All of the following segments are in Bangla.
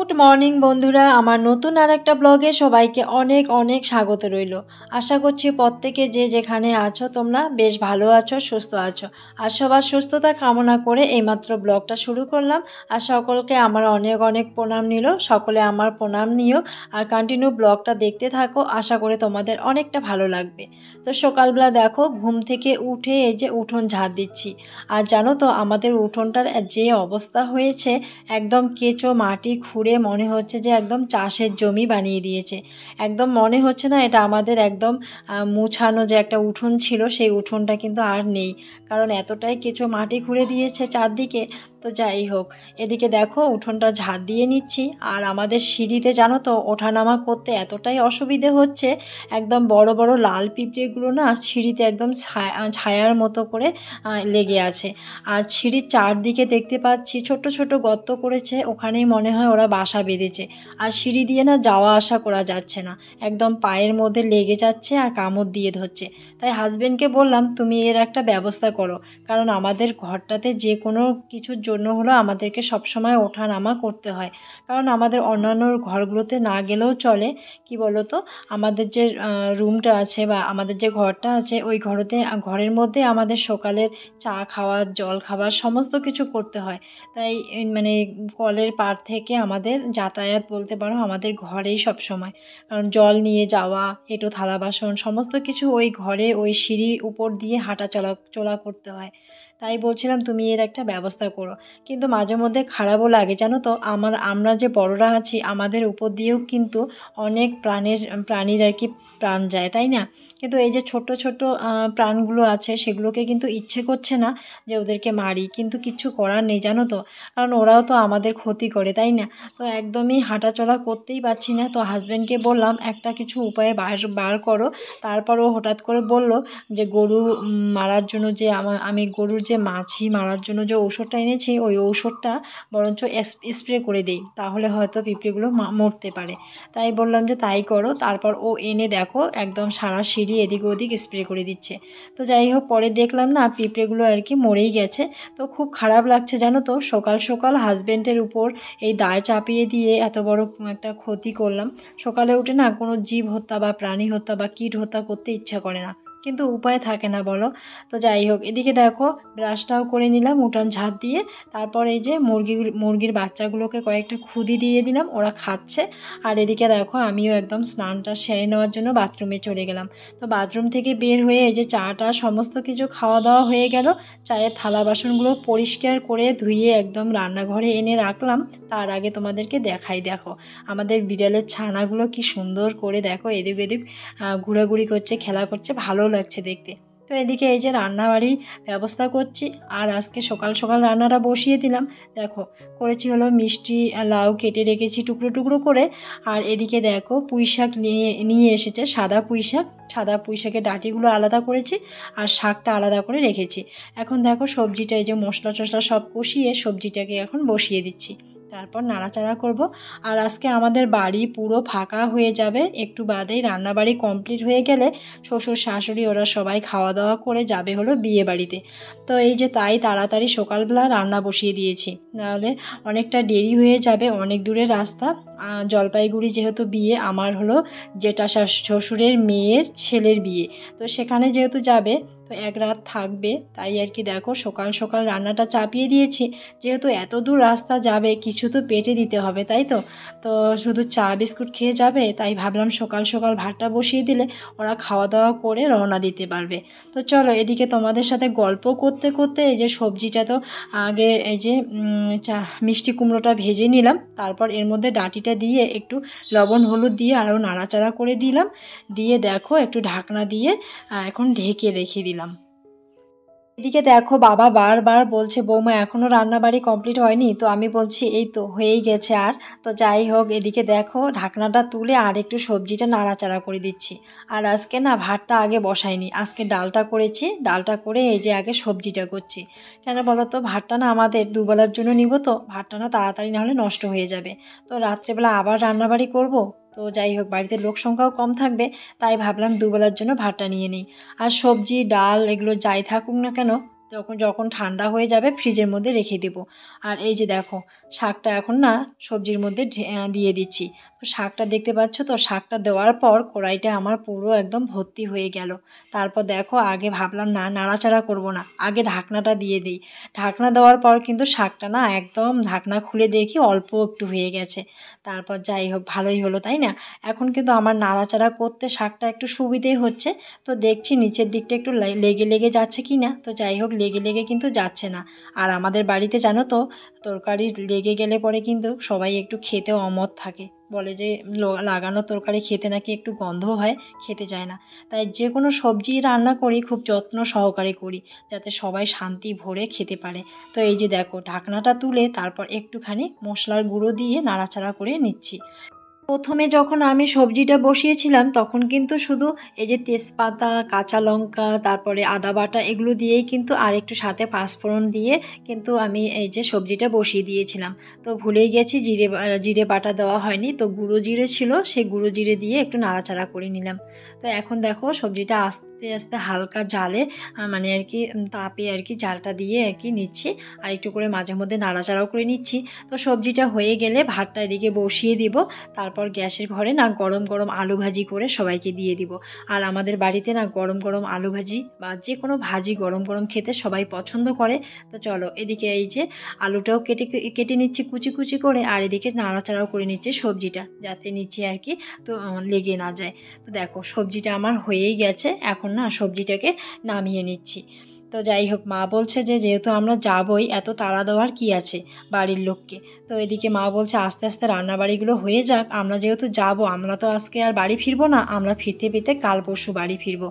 গুড মর্নিং বন্ধুরা, আমার নতুন আরেকটা ব্লগে সবাইকে অনেক অনেক স্বাগত রইল। আশা করছি প্রত্যেকে যে যেখানে আছো তোমরা বেশ ভালো আছো, সুস্থ আছো। আর সবার সুস্থতা কামনা করে এইমাত্র ব্লগটা শুরু করলাম। আর সকলকে আমার অনেক অনেক প্রণাম নিল, সকলে আমার প্রণাম নিও। আর কন্টিনিউ ব্লগটা দেখতে থাকো, আশা করে তোমাদের অনেকটা ভালো লাগবে। তো সকালবেলা দেখো ঘুম থেকে উঠে এই যে উঠোন ঝাড় দিচ্ছি। আর জানো তো আমাদের উঠোনটার যে অবস্থা হয়েছে, একদম কেঁচো মাটি খুঁড়ে মনে হচ্ছে যে একদম চাষের জমি বানিয়ে দিয়েছে। একদম মনে হচ্ছে না এটা আমাদের একদম মুছানো যে একটা উঠোন ছিল সেই উঠোনটা কিন্তু আর নেই, কারণ এতটাই কেঁচো মাটি খুঁড়ে দিয়েছে চারদিকে। তো যাই হোক, এদিকে দেখো উঠোনটা ঝাড় দিয়ে নিচ্ছি। আর আমাদের সিঁড়িতে জানো তো ওঠানামা করতে এতটাই অসুবিধে হচ্ছে, একদম বড় বড় লাল পিঁপড়েগুলো না সিঁড়িতে একদম ছায়ার মতো করে লেগে আছে। আর সিঁড়ির চারদিকে দেখতে পাচ্ছি ছোট ছোট গর্ত করেছে, ওখানেই মনে হয় ওরা বাসা বেঁধেছে। আর সিঁড়ি দিয়ে না যাওয়া আসা করা যাচ্ছে না, একদম পায়ের মধ্যে লেগে যাচ্ছে আর কামড় দিয়ে ধরছে। তাই হাজবেন্ডকে বললাম তুমি এর একটা ব্যবস্থা করো, কারণ আমাদের ঘরটাতে যে কোনো কিছুর জন্য হলো আমাদেরকে সবসময় ওঠা নামা করতে হয়। কারণ আমাদের অন্যান্য ঘরগুলোতে না গেলেও চলে, কি বলো তো, আমাদের যে রুমটা আছে বা আমাদের যে ঘরটা আছে ওই ঘরের মধ্যে আমাদের সকালের চা খাওয়া, জল খাবার সমস্ত কিছু করতে হয়। তাই মানে কলের পাড় থেকে আমাদের যাতায়াত বলতে পারো আমাদের ঘরেই সব সময়, কারণ জল নিয়ে যাওয়া, এঁটো থালা বাসন সমস্ত কিছু ওই ঘরে ওই সিঁড়ির উপর দিয়ে হাঁটা চলা করতে হয়। তাই বলছিলাম তুমি এর একটা ব্যবস্থা করো। কিন্তু মাঝে মধ্যে খারাপও লাগে জানো তো, আমরা যে বড়রা আছি আমাদের উপর দিয়েও কিন্তু অনেক প্রাণীর আর কি প্রাণ যায়, তাই না? কিন্তু এই যে ছোট ছোট প্রাণগুলো আছে সেগুলোকে কিন্তু ইচ্ছে করছে না যে ওদেরকে মারি, কিন্তু কিচ্ছু করার নেই জানো তো, কারণ ওরাও তো আমাদের ক্ষতি করে, তাই না? তো একদমই হাঁটাচলা করতেই পারছি না। তো হাজব্যান্ডকে বললাম একটা কিছু উপায়ে বার করো। তারপরও হঠাৎ করে বলল যে গরু মারার জন্য যে আমি গরুর যে মাছি মারার জন্য যে ঔষধটা এনেছি ওই ঔষধটা বরঞ্চ স্প্রে করে দিই, তাহলে হয়তো পিঁপড়েগুলো মরতে পারে। তাই বললাম যে তাই করো। তারপর ও এনে দেখো একদম সারা সিঁড়ি এদিক ওদিক স্প্রে করে দিচ্ছে। তো যাই হোক, পরে দেখলাম না পিঁপড়েগুলো আর কি মরেই গেছে। তো খুব খারাপ লাগছে জানো তো, সকাল সকাল হাজব্যান্ডের উপর এই দায় চাপিয়ে দিয়ে এত বড় একটা ক্ষতি করলাম। সকালে উঠে না কোনো জীব হত্যা বা প্রাণী হত্যা বা কীট হত্যা করতে ইচ্ছা করে না, কিন্তু উপায় থাকে না বলো। তো যাই হোক, এদিকে দেখো ব্রাশটাও করে নিলাম উঠান ঝাড় দিয়ে। তারপর এই যে মুরগির বাচ্চাগুলোকে কয়েকটা খুদি দিয়ে দিলাম, ওরা খাচ্ছে। আর এদিকে দেখো আমিও একদম স্নানটা সেরে নেওয়ার জন্য বাথরুমে চলে গেলাম। তো বাথরুম থেকে বের হয়ে এই যে চাটা সমস্ত কিছু খাওয়া দাওয়া হয়ে গেল। চায়ের থালা বাসনগুলো পরিষ্কার করে ধুয়ে একদম রান্নাঘরে এনে রাখলাম। তার আগে তোমাদেরকে দেখাই, দেখো আমাদের বিড়ালের ছানাগুলো কি সুন্দর করে দেখো এদিক এদিক ঘোরাঘুরি করছে, খেলা করছে, ভালো লাগছে দেখতে। তো এদিকে এই যে রান্নাবাড়ির ব্যবস্থা করছি। আর আজকে সকাল সকাল রান্নাটা বসিয়ে দিলাম। দেখো করেছি হলো মিষ্টি লাউ কেটে রেখেছি টুকরো টুকরো করে। আর এদিকে দেখো পুঁই শাক নিয়ে এসেছে, সাদা পুঁই শাকের ডাঁটিগুলো আলাদা করেছি আর শাকটা আলাদা করে রেখেছি। এখন দেখো সবজিটা এই যে মশলা টশলা সব কষিয়ে সবজিটাকে এখন বসিয়ে দিচ্ছি, তারপর নাড়াচাড়া করব। আর আজকে আমাদের বাড়ি পুরো ফাঁকা হয়ে যাবে, একটু বাদেই রান্নাবাড়ি কমপ্লিট হয়ে গেলে শ্বশুর শাশুড়ি ওরা সবাই খাওয়া দাওয়া করে যাবে হলো বিয়ে বাড়িতে। তো এই যে তাই তাড়াতাড়ি সকালবেলা রান্না বসিয়ে দিয়েছি, নাহলে অনেকটা দেরি হয়ে যাবে, অনেক দূরের রাস্তা। জলপাইগুড়ি যেহেতু বিয়ে আমার হলো যেটা শ্বশুরের মেয়ের ছেলের বিয়ে, তো সেখানে যেহেতু যাবে তো এক রাত থাকবে, তাই আর কি দেখো সকাল সকাল রান্নাটা চাপিয়ে দিয়েছি। যেহেতু এত দূর রাস্তা যাবে কিছু তো পেটে দিতে হবে, তাই তো। তো শুধু চা বিস্কুট খেয়ে যাবে, তাই ভাবলাম সকাল সকাল ভাতটা বসিয়ে দিলে ওরা খাওয়া দাওয়া করে রওনা দিতে পারবে। তো চলো এদিকে তোমাদের সাথে গল্প করতে করতে এই যে সবজিটা তো আগে এই যে মিষ্টি কুমড়োটা ভেজে নিলাম, তারপর এর মধ্যে ডাঁটিটা দিয়ে একটু লবণ হলুদ দিয়ে আরও নাড়াচাড়া করে দিলাম। দিয়ে দেখো একটু ঢাকনা দিয়ে এখন ঢেকে রেখে দিলাম। এদিকে দেখো বাবা বারবার বলছে বৌমা এখনও রান্নাবাড়ি কমপ্লিট হয়নি, তো আমি বলছি এই তো হয়েই গেছে। আর তো যাই হোক, এদিকে দেখো ঢাকনাটা তুলে আর একটু সবজিটা নাড়াচাড়া করে দিচ্ছি। আর আজকে না ভাতটা আগে বসাইনি, আজকে ডালটা করেছি, ডালটা করে এই যে আগে সবজিটা করছি। কেন বলো তো, ভাতটা না আমাদের দুবেলার জন্য নিব, তো ভাতটা না তাড়াতাড়ি না হলে নষ্ট হয়ে যাবে। তো রাত্রেবেলা আবার রান্নাবাড়ি করব। তো যাই হোক, বাড়িতে লোক সংখ্যাও কম থাকবে, তাই ভাবলাম দুবেলার জন্য ভাতটা নিয়ে নিই। আর সবজি ডাল এগুলো যাই থাকুক না কেন, তো যখন যখন ঠান্ডা হয়ে যাবে ফ্রিজের মধ্যে রেখে দেবো। আর এই যে দেখো শাকটা এখন না সবজির মধ্যে দিয়ে দিচ্ছি। তো শাকটা দেখতে পাচ্ছ তো, শাকটা দেওয়ার পর কড়াইটা আমার পুরো একদম ভর্তি হয়ে গেল। তারপর দেখো আগে ভাবলাম না নাড়াচাড়া করব না, আগে ঢাকনাটা দিয়ে দিই। ঢাকনা দেওয়ার পর কিন্তু শাকটা না একদম ঢাকনা খুলে দেখি অল্প একটু হয়ে গেছে। তারপর যাই হোক ভালোই হলো, তাই না? এখন কিন্তু আমার নাড়াচাড়া করতে শাকটা একটু সুবিধেই হচ্ছে। তো দেখছি নিচের দিকটা একটু লেগে লেগে যাচ্ছে কি না। তো যাই হোক লেগে লেগে কিন্তু যাচ্ছে না। আর আমাদের বাড়িতে জানো তো তরকারি লেগে গেলে পরে কিন্তু সবাই একটু খেতে অমত থাকে, বলে যে লাগানো তরকারি খেতে নাকি একটু গন্ধ হয়, খেতে চায় না। তাই যে কোনো সবজি রান্না করি খুব যত্ন সহকারে করি, যাতে সবাই শান্তি ভরে খেতে পারে। তো এই যে দেখো ঢাকনাটা তুলে তারপর একটুখানি মশলার গুঁড়ো দিয়ে নাড়াচাড়া করে নিচ্ছি। প্রথমে যখন আমি সবজিটা বসিয়েছিলাম তখন কিন্তু শুধু এই যে তেজপাতা, কাঁচা লঙ্কা, তারপরে আদা বাটা এগুলো দিয়েই কিন্তু আর একটু সাথে পাঁচফোড়ন দিয়ে কিন্তু আমি এই যে সবজিটা বসিয়ে দিয়েছিলাম। তো ভুলেই গেছি জিরে বাটা দেওয়া হয়নি, তো গুঁড়ো জিরে ছিল, সেই গুঁড়ো জিরে দিয়ে একটু নাড়াচাড়া করে নিলাম। তো এখন দেখো সবজিটা আস্তে আস্তে হালকা জালে মানে আর কি তাপে আর কি জালটা দিয়ে আর কি নিচ্ছি, আর একটু করে মাঝে মধ্যে নাড়াচাড়াও করে নিচ্ছি। তো সবজিটা হয়ে গেলে ভাতটা এদিকে বসিয়ে দিব। তারপর গ্যাসের ঘরে না গরম গরম আলু ভাজি করে সবাইকে দিয়ে দিব। আর আমাদের বাড়িতে না গরম গরম আলু ভাজি বা যে কোনো ভাজি গরম গরম খেতে সবাই পছন্দ করে। তো চলো এদিকে এই যে আলুটাও কেটে কেটে নিচ্ছি কুচি কুচি করে, আর এদিকে নাড়াচাড়াও করে নিচ্ছি সবজিটা, যাতে নিচে আর কি তো লেগে না যায়। তো দেখো সবজিটা আমার হয়েই গেছে, এখন না সবজিটাকে নামিয়ে নিচ্ছি। তো যাই হোক মা বলছে যে যেহেতু আমরা যাবই, এত তাড়া দেওয়ার কি আছে বাড়ির লোককে। তো এদিকে মা বলছে আস্তে আস্তে রান্নাবাড়িগুলো হয়ে যাক, আমরা যেহেতু যাব, আমরা তো আজকে আর বাড়ি ফিরবো না, আমরা ফিরতে ফিরতে কাল পরশু বাড়ি ফিরবো।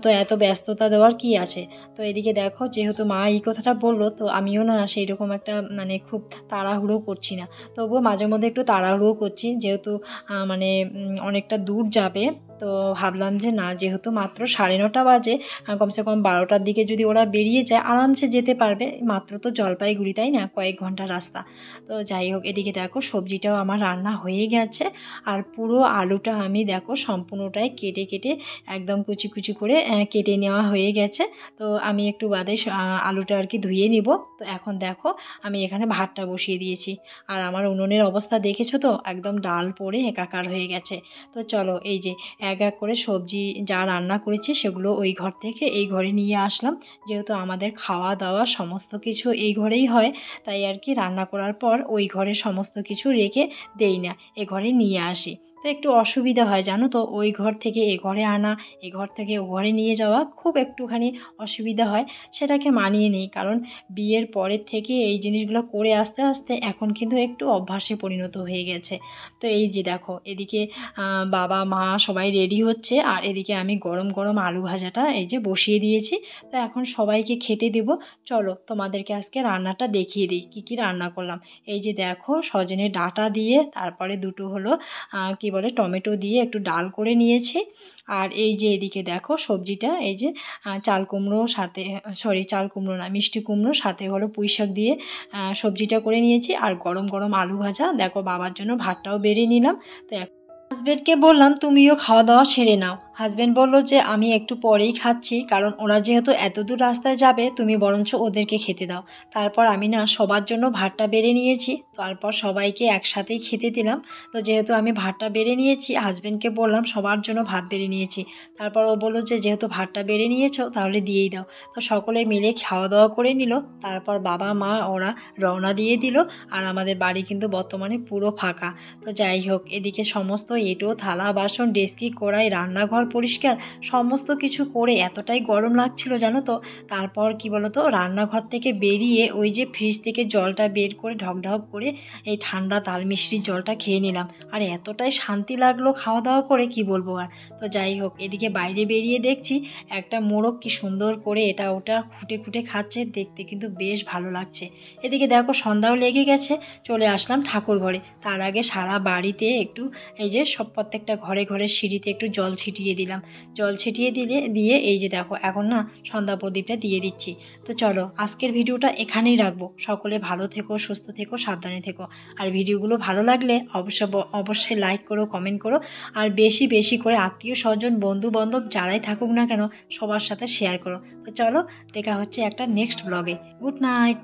তো এত ব্যস্ততা দেওয়ার কি আছে। তো এদিকে দেখো যেহেতু মা এই কথাটা বললো, তো আমিও না সেই রকম একটা মানে খুব তাড়াহুড়ো করছি না, তবুও মাঝে মধ্যে একটু তাড়াহুড়ো করছি, যেহেতু মানে অনেকটা দূর যাবে। তো ভাবলাম যে না, যেহেতু মাত্র 9:30 বাজে, কমসে কম 12টার দিকে যদি ওরা বেরিয়ে যায় আরামসে যেতে পারবে, মাত্র তো জলপাইগুড়ি, তাই না, কয়েক ঘন্টার রাস্তা। তো যাই হোক এদিকে দেখো সবজিটাও আমার রান্না হয়ে গেছে, আর পুরো আলুটা আমি দেখো সম্পূর্ণটাই কেটে কেটে একদম কুচি কুচি করে কেটে নেওয়া হয়ে গেছে। তো আমি একটু বাদে আলুটা আর কি ধুয়ে নিব। তো এখন দেখো আমি এখানে ভাতটা বসিয়ে দিয়েছি, আর আমার উনুনের অবস্থা দেখেছো তো, একদম ডাল পড়ে একাকার হয়ে গেছে। তো চলো এই যে এক এক করে সবজি যা রান্না করেছি সেগুলো ওই ঘর থেকে এই ঘরে নিয়ে আসলাম। যেহেতু আমাদের খাওয়া দাওয়া সমস্ত কিছু এই ঘরেই হয়, তাই আর কি রান্না করার পর ওই ঘরে সমস্ত কিছু রেখে দেই না, এ ঘরে নিয়ে আসি। তো একটু অসুবিধা হয় জানো তো, ওই ঘর থেকে এ ঘরে আনা, এ ঘর থেকে ও ঘরে নিয়ে যাওয়া খুব একটুখানি অসুবিধা হয়। সেটাকে মানিয়ে নিই, কারণ বিয়ের পরের থেকে এই জিনিসগুলো করে আস্তে আস্তে এখন কিন্তু একটু অভ্যাসে পরিণত হয়ে গেছে। তো এই যে দেখো এদিকে বাবা মা সবাই রেডি হচ্ছে, আর এদিকে আমি গরম গরম আলু ভাজাটা এই যে বসিয়ে দিয়েছি। তো এখন সবাইকে খেতে দেব। চলো তোমাদেরকে আজকে রান্নাটা দেখিয়ে দিই কী কী রান্না করলাম। এই যে দেখো সজনে ডাঁটা দিয়ে, তারপরে দুটো হলো কি বলে টমেটো দিয়ে একটু ডাল করে নিয়েছি। আর এই যে এদিকে দেখো সবজিটা এই যে চাল কুমড়ো সাথে, সরি চাল কুমড়ো না, মিষ্টি কুমড়ো সাথে হলো পুঁই শাক দিয়ে সবজিটা করে নিয়েছি। আর গরম গরম আলু ভাজা, দেখো বাবার জন্য ভাতটাও বেড়ে নিলাম। তো হাজব্যান্ডকে বললাম তুমিও খাওয়া দাওয়া সেরে নাও। হাজব্যান্ড বলল যে আমি একটু পরেই খাচ্ছি, কারণ ওরা যেহেতু এত দূর রাস্তায় যাবে, তুমি বরঞ্চ ওদেরকে খেতে দাও। তারপর আমি না সবার জন্য ভাতটা বেড়ে নিয়েছি, তারপর সবাইকে একসাথেই খেতে দিলাম। তো যেহেতু আমি ভাতটা বেড়ে নিয়েছি, হাজব্যান্ডকে বললাম সবার জন্য ভাত বেড়ে নিয়েছি। তারপর ও বললো যে যেহেতু ভাতটা বেড়ে নিয়েছো তাহলে দিয়েই দাও। তো সকলে মিলে খাওয়া দাওয়া করে নিল। তারপর বাবা মা ওরা রওনা দিয়ে দিল, আর আমাদের বাড়ি কিন্তু বর্তমানে পুরো ফাঁকা। তো যাই হোক এদিকে সমস্ত এঁটো থালা বাসন ডেস্কি কড়াই রান্নাঘর পরিষ্কার সমস্ত কিছু করে এতটাই গরম লাগছিল জানো তো। তারপর কি বলো তো, রান্নাঘর থেকে বেরিয়ে ওই যে ফ্রিজ থেকে জলটা বের করে ঢকঢক করে এই ঠান্ডা তাল মিষ্টির জলটা খেয়ে নিলাম, আর এতটাই শান্তি লাগলো খাওয়া দাওয়া করে কি বলবো আর। তো যাই হোক এদিকে বাইরে বেরিয়ে দেখছি একটা মোরগ কি সুন্দর করে এটা ওটা খুঁটে খুঁটে খাচ্ছে, দেখতে কিন্তু বেশ ভালো লাগছে। এদিকে দেখো সন্ধ্যাও লেগে গেছে, চলে আসলাম ঠাকুর ঘরে। তার আগে সারা বাড়িতে একটু এই যে সব প্রত্যেকটা ঘরে ঘরে সিঁড়িতে একটু জল ছিটিয়ে দিলাম। জল ছিটিয়ে দিয়ে এই যে দেখো এখন না সন্ধ্যা প্রদীপটা দিয়ে দিচ্ছি। তো চলো আজকের ভিডিওটা এখানেই রাখবো। সকলে ভালো থেকো, সুস্থ থেকো, সাবধানে থেকো। আর ভিডিওগুলো ভালো লাগলে অবশ্যই লাইক করো, কমেন্ট করো। আর বেশি বেশি করে আত্মীয় স্বজন, বন্ধু বান্ধব যারাই থাকুক না কেন সবার সাথে শেয়ার করো। তো চলো দেখা হচ্ছে একটা নেক্সট ব্লগে। Good night.